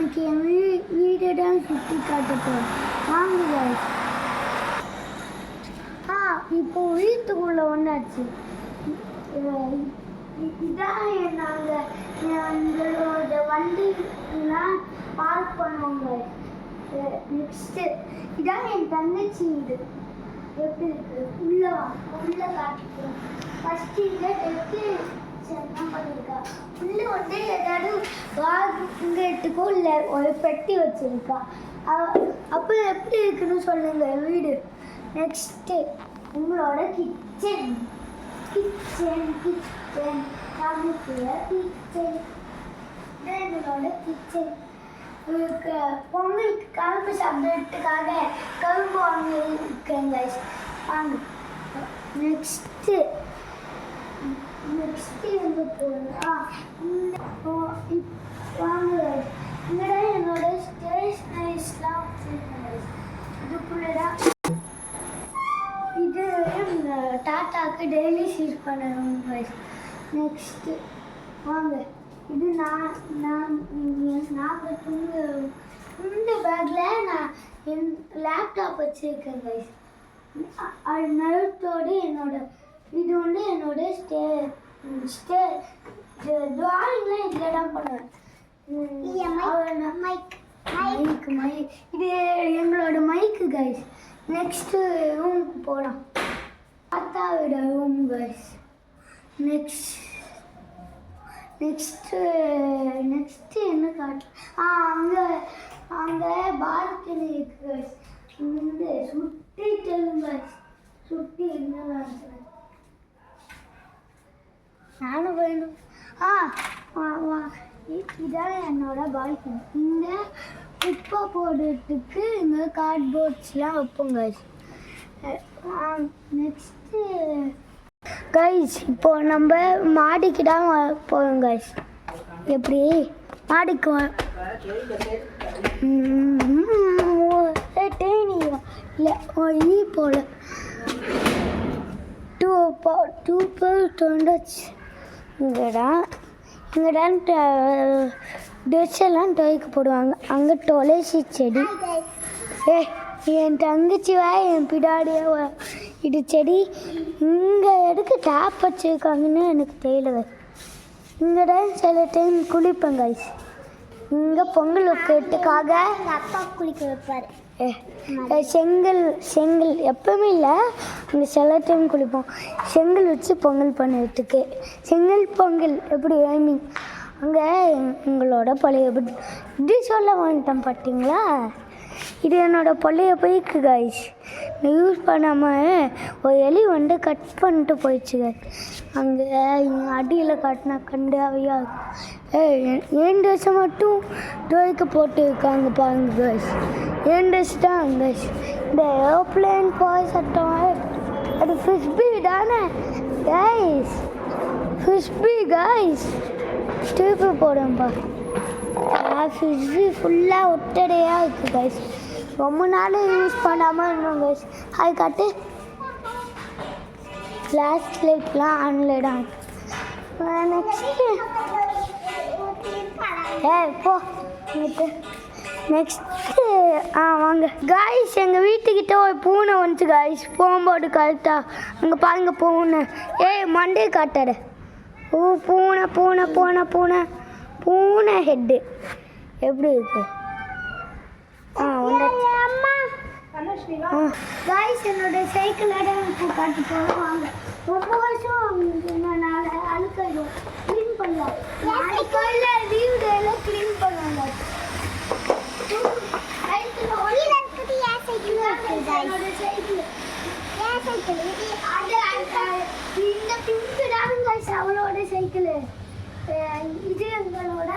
இன்னைக்கு என் வீடு தான் சுற்றி காட்டப்போம். வாங்க guys. இப்போ வீட்டுக்குள்ளே ஒன்றாச்சு. இதான் நாங்கள் எங்களோட வண்டிலாம் பார்க் பண்ணுவோங்க. நெக்ஸ்ட்டு இதான் என் தங்கச்சி வீடு. எப்படி இருக்கு உள்ளே காட்டிக்கிறோம். ஃபஸ்ட்டு இங்கே என்ன பண்ணியிருக்கா, உள்ளே வந்து ஏதாவது வாங்கறதுக்கோ இல்லை ஒரு பெட்டி வச்சுருக்கா. அப்போ எப்படி இருக்குன்னு சொல்லுங்க வீடு. நெக்ஸ்ட்டு உங்களோட கிச்சன் எங்களோட கிச்சன். பொங்கலுக்கு கரும்பு சாப்பிட்றதுக்காக கரும்பு வாங்கியிருக்கேன் guys. வாங்க நெக்ஸ்ட்டு எங்கே போகலாம். வாங்க இங்கே என்னோட ஸ்டேஷ்னரிஸ்லாம் வச்சுருக்கேன். இதுக்குள்ளே தான் இது டாட்டாவுக்கு டெய்லி யூஸ் பண்ணணும் guys. நெக்ஸ்ட்டு வாங்க இது நான் இந்த பேக்கில் நான் என் லேப்டாப் வச்சுருக்கேன் guys. அது நடுத்தோடு இது வந்து என்னோட ட்ராயிங்லாம் இதில் தான் பண்ணுவேன். இது எங்களோட மைக்கு guys. நெக்ஸ்ட்டு ரூமுக்கு போகலாம். தாத்தாவோட ரூம் guys. நெக்ஸ்ட்டு என்ன காட்டு, அங்கே பால்கனி இருக்கு guys. இங்கே சுற்றி தெரியும் guys. சுற்றி என்ன நானும் வேணும். இதான் என்னோட பால்கனி. இங்கே குப்பை போடுறதுக்கு இங்கே கார்ட்போர்ட்ஸ்லாம் வைப்போம் guys. நெக்ஸ்ட்டு guys இப்போ நம்ம மாடிக்கு தான் போகிறோம் guys. எப்படி மாடிக்கு இல்லை போல டூ பேர் தோண்டாச்சு. இங்கேதான் ட்ரெஸ் எல்லாம் துவைக்க போடுவாங்க. அங்கே துளசி செடி. என் தங்கச்சி என் பிடாடியே இது செடி. இங்கே எதுக்கு டேப் வச்சுருக்காங்கன்னு எனக்கு தெரியல. இங்கே தான் சில டைம் குளிப்பேன் guys. இங்கே பொங்கல் வைக்கிறதுக்காக எங்கள் அப்பா குளிக்க வைப்பார். செங்கல் எப்பவுமே இல்லை, அங்கே சில டைம் குளிப்போம். செங்கல் வச்சு பொங்கல் பண்ணுறதுக்கு செங்கல் பொங்கல் எப்படி ஐமீன் அங்கே எங்களோட பழைய இப்படி சொல்ல வந்துட்டேன் பார்த்தீங்களா. இது என்னோட பழைய பைக்கு guys. யூஸ் பண்ணாமல் ஒரு எலி வந்து கட் பண்ணிட்டு போயிடுச்சு guys. அங்கே அடியில் காட்டினா கண்டாவையாக இருக்கும். ஏன் ட்ரெஸ்ஸை மட்டும் துவைக்க போட்டு இருக்காங்க பாருங்க guys. ஏன் ட்ரெஸ் தான் guys. இந்த ஏரோப்ளேன் போய் சட்டம் அது ஃபிஷ்பி தானே guys. ஃபிஷ்பி guys. திருப்பி போடும்பா. ஃபிஷ்பி ஃபுல்லாக ஒட்டடையாக இருக்குது guys. ரொம்ப நாள் யூஸ் பண்ணாமல் இருந்தோம் guys. அது காட்டு ஃப்ளாஷ் லைட்லாம் ஆன்ல தான். நெக்ஸ்ட்டு போ நெக்ஸ்ட்டு வாங்க guys. எங்கள் வீட்டுக்கிட்ட ஒரு பூனை வந்துச்சு guys. போகும்போது கரெக்டாக அங்கே பாருங்க பூனை. மண்டே காட்டாரு. பூனை ஹெட்டு எப்படி இருக்கு. guys என்னோட சைக்கிள் இப்போ காட்டி போவாங்க. ரொம்ப வருஷம் நான் அழுக்காயிடும் க்ளீன் பண்ணலாம். லீவ் டேல க்ளீன் பண்ணுவாங்க. இந்த பிங்க் தான் guys அவளோட சைக்கிள். இது எங்களோட